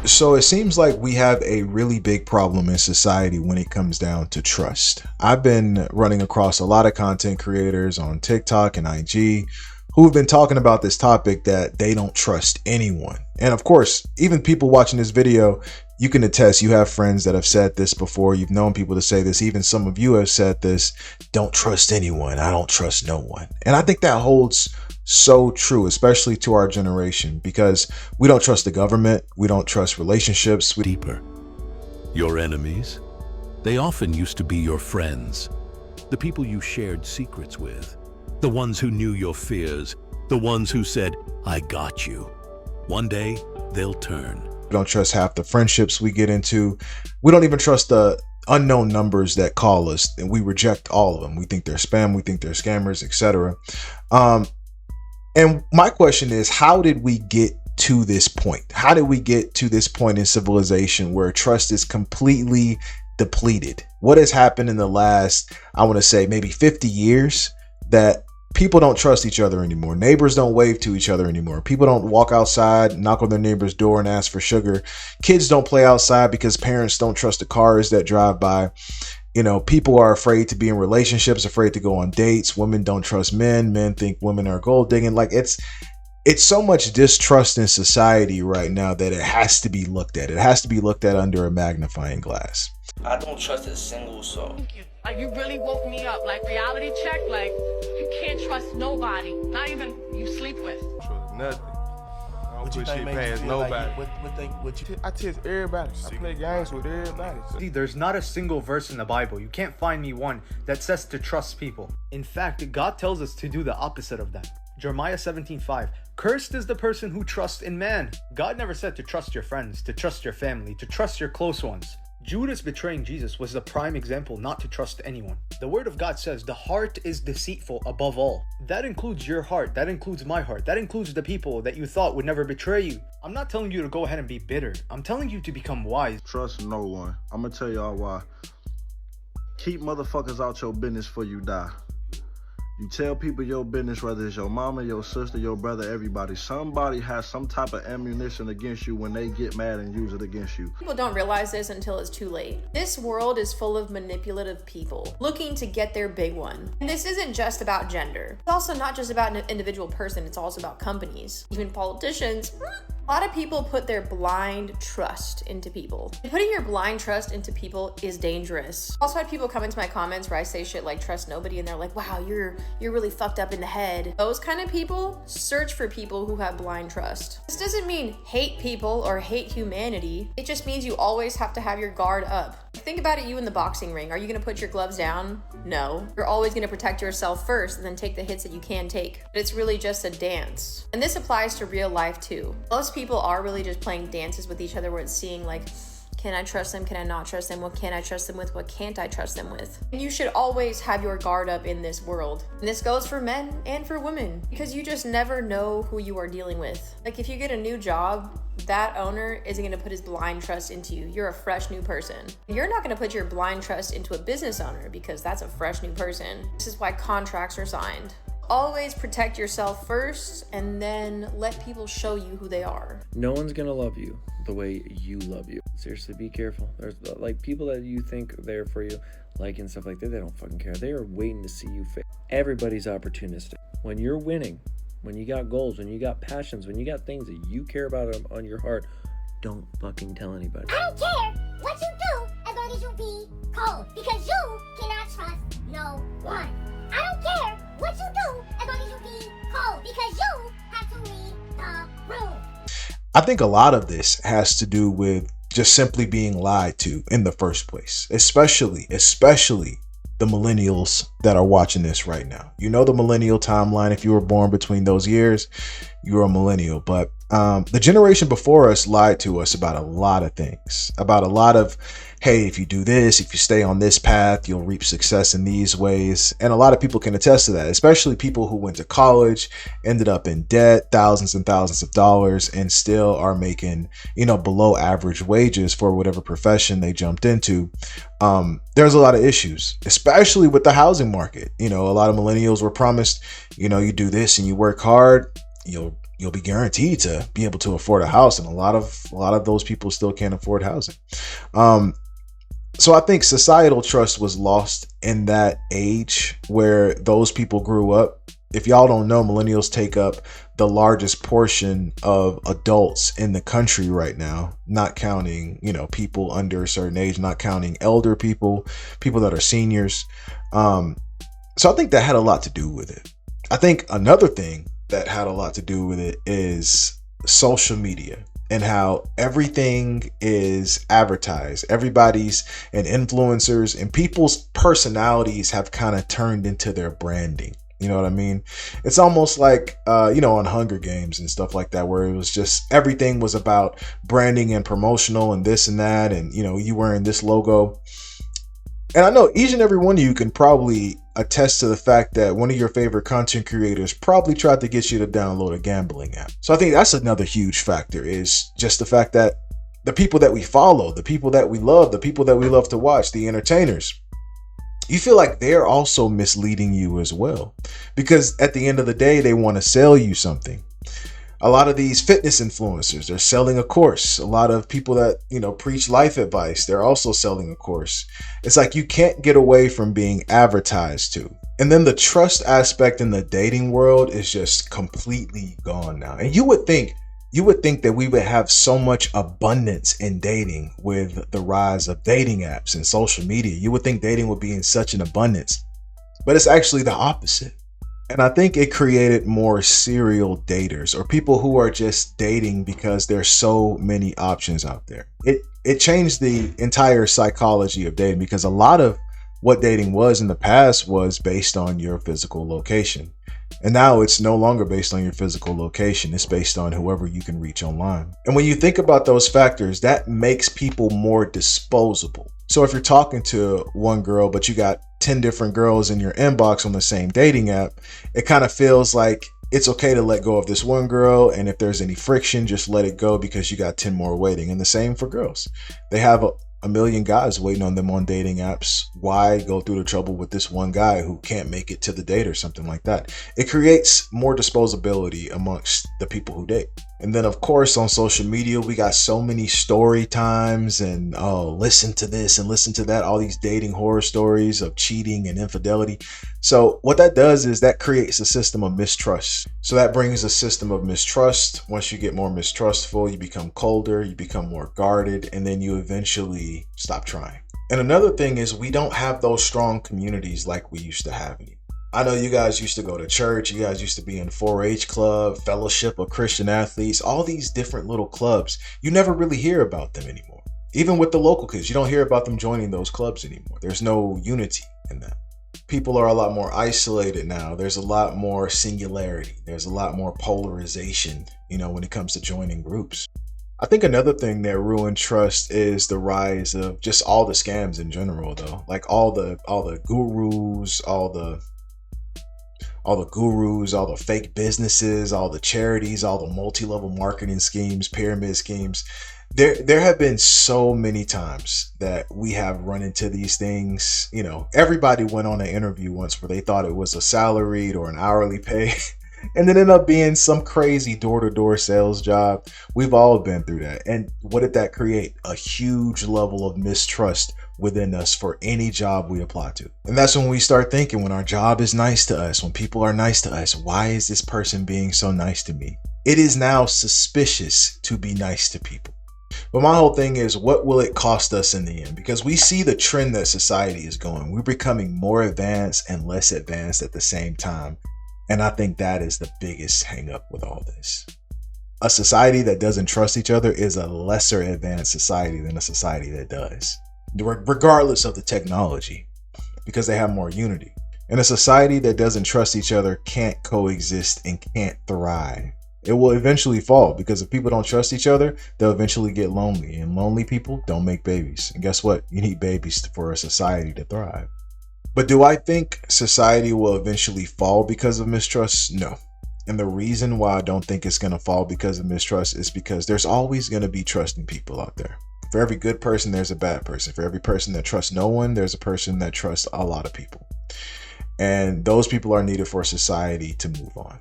So it seems like we have a really big problem in society when it comes down to trust. I've been running across a lot of content creators on TikTok and IG who have been talking about this topic that they don't trust anyone. And of course, even people watching this video, you can attest, you have friends that have said this before. You've known people to say this. Even some of you have said this: don't trust anyone. I don't trust no one. And I think that holds so true, especially to our generation, because we don't trust the government. We don't trust relationships. Deeper. Your enemies, they often used to be your friends, the people you shared secrets with, the ones who knew your fears, the ones who said, I got you. One day, they'll turn. We don't trust half the friendships we get into. We don't even trust the unknown numbers that call us, and we reject all of them. We think they're spam, we think they're scammers, etc. And my question is, how did we get to this point? How did we get to this point in civilization where trust is completely depleted? What has happened in the last, I want to say, maybe 50 years that people don't trust each other anymore? Neighbors don't wave to each other anymore. People don't walk outside, knock on their neighbor's door and ask for sugar. Kids don't play outside because parents don't trust the cars that drive by. You know, people are afraid to be in relationships, afraid to go on dates. Women don't trust men. Men think women are gold digging. Like, it's so much distrust in society right now that it has to be looked at. It has to be looked at under a magnifying glass. I don't trust a single soul. Like, you really woke me up. Like, reality check. Like, you can't trust nobody. Not even you sleep with. Trust nothing. I don't What you put think shit made you past feel nobody. what you I test everybody. I play games with everybody. See, there's not a single verse in the Bible. You can't find me one that says to trust people. In fact, God tells us to do the opposite of that. Jeremiah 17:5. Cursed is the person who trusts in man. God never said to trust your friends, to trust your family, to trust your close ones. Judas betraying Jesus was the prime example not to trust anyone. The word of God says the heart is deceitful above all. That includes your heart. That includes my heart. That includes the people that you thought would never betray you. I'm not telling you to go ahead and be bitter. I'm telling you to become wise. Trust no one. I'm gonna tell y'all why. Keep motherfuckers out your business before you die. You tell people your business, whether it's your mama, your sister, your brother, everybody. Somebody has some type of ammunition against you when they get mad and use it against you. People don't realize this until it's too late. This world is full of manipulative people looking to get their big one. And this isn't just about gender. It's also not just about an individual person. It's also about companies, even politicians. A lot of people put their blind trust into people. And putting your blind trust into people is dangerous. Also had people come into my comments where I say shit like trust nobody, and they're like, wow, you're really fucked up in the head. Those kind of people search for people who have blind trust. This doesn't mean hate people or hate humanity. It just means you always have to have your guard up. Think about it, you in the boxing ring. Are you gonna put your gloves down? No. You're always gonna protect yourself first and then take the hits that you can take. But it's really just a dance. And this applies to real life too. Most people are really just playing dances with each other where it's seeing like, can I trust them? Can I not trust them? What can I trust them with? What can't I trust them with? And you should always have your guard up in this world. And this goes for men and for women, because you just never know who you are dealing with. Like, if you get a new job, that owner isn't going to put his blind trust into you. You're a fresh new person. You're not going to put your blind trust into a business owner, because that's a fresh new person. This is why contracts are signed. Always protect yourself first, and then let people show you who they are. No one's gonna love you the way you love you. Seriously, be careful. There's like people that you think are there for you, like and stuff like that, they don't fucking care. They are waiting to see you fail. Everybody's opportunistic. When you're winning, when you got goals, when you got passions, when you got things that you care about on your heart, don't fucking tell anybody. I don't care what you do as long as you be cold, because you cannot trust no one. I don't care what you do as long as you be cold, because you have to leave the room. I think a lot of this has to do with just simply being lied to in the first place, especially the millennials that are watching this right now. You know the millennial timeline. If you were born between those years, you were a millennial. But the generation before us lied to us about a lot of things, about a lot of, hey, if you do this, if you stay on this path, you'll reap success in these ways. And a lot of people can attest to that, especially people who went to college, ended up in debt, thousands and thousands of dollars, and still are making, below average wages for whatever profession they jumped into. There's a lot of issues, especially with the housing market. A lot of millennials were promised, you do this and you work hard, you'll you'll be guaranteed to be able to afford a house, and a lot of those people still can't afford housing. So I think societal trust was lost in that age where those people grew up. If y'all don't know, millennials take up the largest portion of adults in the country right now, not counting, people under a certain age, not counting elder people that are seniors. So I think that had a lot to do with it. I think another thing that had a lot to do with it is social media and how everything is advertised. Everybody's an influencers, and people's personalities have kind of turned into their branding. You know what I mean? It's almost like, on Hunger Games and stuff like that, where it was just everything was about branding and promotional and this and that. And, you wearing this logo. And I know each and every one of you can probably attest to the fact that one of your favorite content creators probably tried to get you to download a gambling app. So I think that's another huge factor, is just the fact that the people that we follow, the people that we love, the people that we love to watch, the entertainers, you feel like they're also misleading you as well, because at the end of the day, they want to sell you something. A lot of these fitness influencers, they're selling a course. A lot of people that, preach life advice, they're also selling a course. It's like you can't get away from being advertised to. And then the trust aspect in the dating world is just completely gone now. And you would think that we would have so much abundance in dating with the rise of dating apps and social media. You would think dating would be in such an abundance, but it's actually the opposite. And I think it created more serial daters, or people who are just dating because there's so many options out there. It changed the entire psychology of dating, because a lot of what dating was in the past was based on your physical location. And now it's no longer based on your physical location. It's based on whoever you can reach online. And when you think about those factors, that makes people more disposable. So if you're talking to one girl, but you got 10 different girls in your inbox on the same dating app, it kind of feels like it's okay to let go of this one girl. And if there's any friction, just let it go, because you got 10 more waiting. And the same for girls. They have a million guys waiting on them on dating apps. Why go through the trouble with this one guy who can't make it to the date or something like that? It creates more disposability amongst the people who date. And then, of course, on social media, we got so many story times and, listen to this and listen to that, all these dating horror stories of cheating and infidelity. So what that does is that creates a system of mistrust. So that brings a system of mistrust. Once you get more mistrustful, you become colder, you become more guarded, and then you eventually stop trying. And another thing is, we don't have those strong communities like we used to have anymore. I know you guys used to go to church. You guys used to be in 4-H club, Fellowship of Christian Athletes, all these different little clubs. You never really hear about them anymore. Even with the local kids, you don't hear about them joining those clubs anymore. There's no unity in that. People are a lot more isolated now. There's a lot more singularity. There's a lot more polarization, when it comes to joining groups. I think another thing that ruined trust is the rise of just all the scams in general, though. Like all the gurus, all the fake businesses, all the charities, all the multi-level marketing schemes, pyramid schemes. There have been so many times that we have run into these things. Everybody went on an interview once where they thought it was a salaried or an hourly pay, and then ended up being some crazy door-to-door sales job. We've all been through that. And what did that create? A huge level of mistrust within us for any job we apply to. And that's when we start thinking, when our job is nice to us, when people are nice to us, why is this person being so nice to me? It is now suspicious to be nice to people. But my whole thing is, what will it cost us in the end? Because we see the trend that society is going. We're becoming more advanced and less advanced at the same time. And I think that is the biggest hang up with all this. A society that doesn't trust each other is a lesser advanced society than a society that does, regardless of the technology, because they have more unity. And a society that doesn't trust each other can't coexist and can't thrive. It will eventually fall, because if people don't trust each other, they'll eventually get lonely, and lonely people don't make babies. And guess what? You need babies for a society to thrive. But do I think society will eventually fall because of mistrust? No. And the reason why I don't think it's going to fall because of mistrust is because there's always going to be trusting people out there. For every good person, there's a bad person. For every person that trusts no one, there's a person that trusts a lot of people. And those people are needed for society to move on.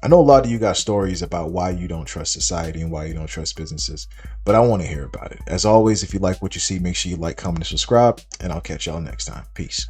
I know a lot of you got stories about why you don't trust society and why you don't trust businesses, but I want to hear about it. As always, if you like what you see, make sure you like, comment, and subscribe, and I'll catch y'all next time. Peace.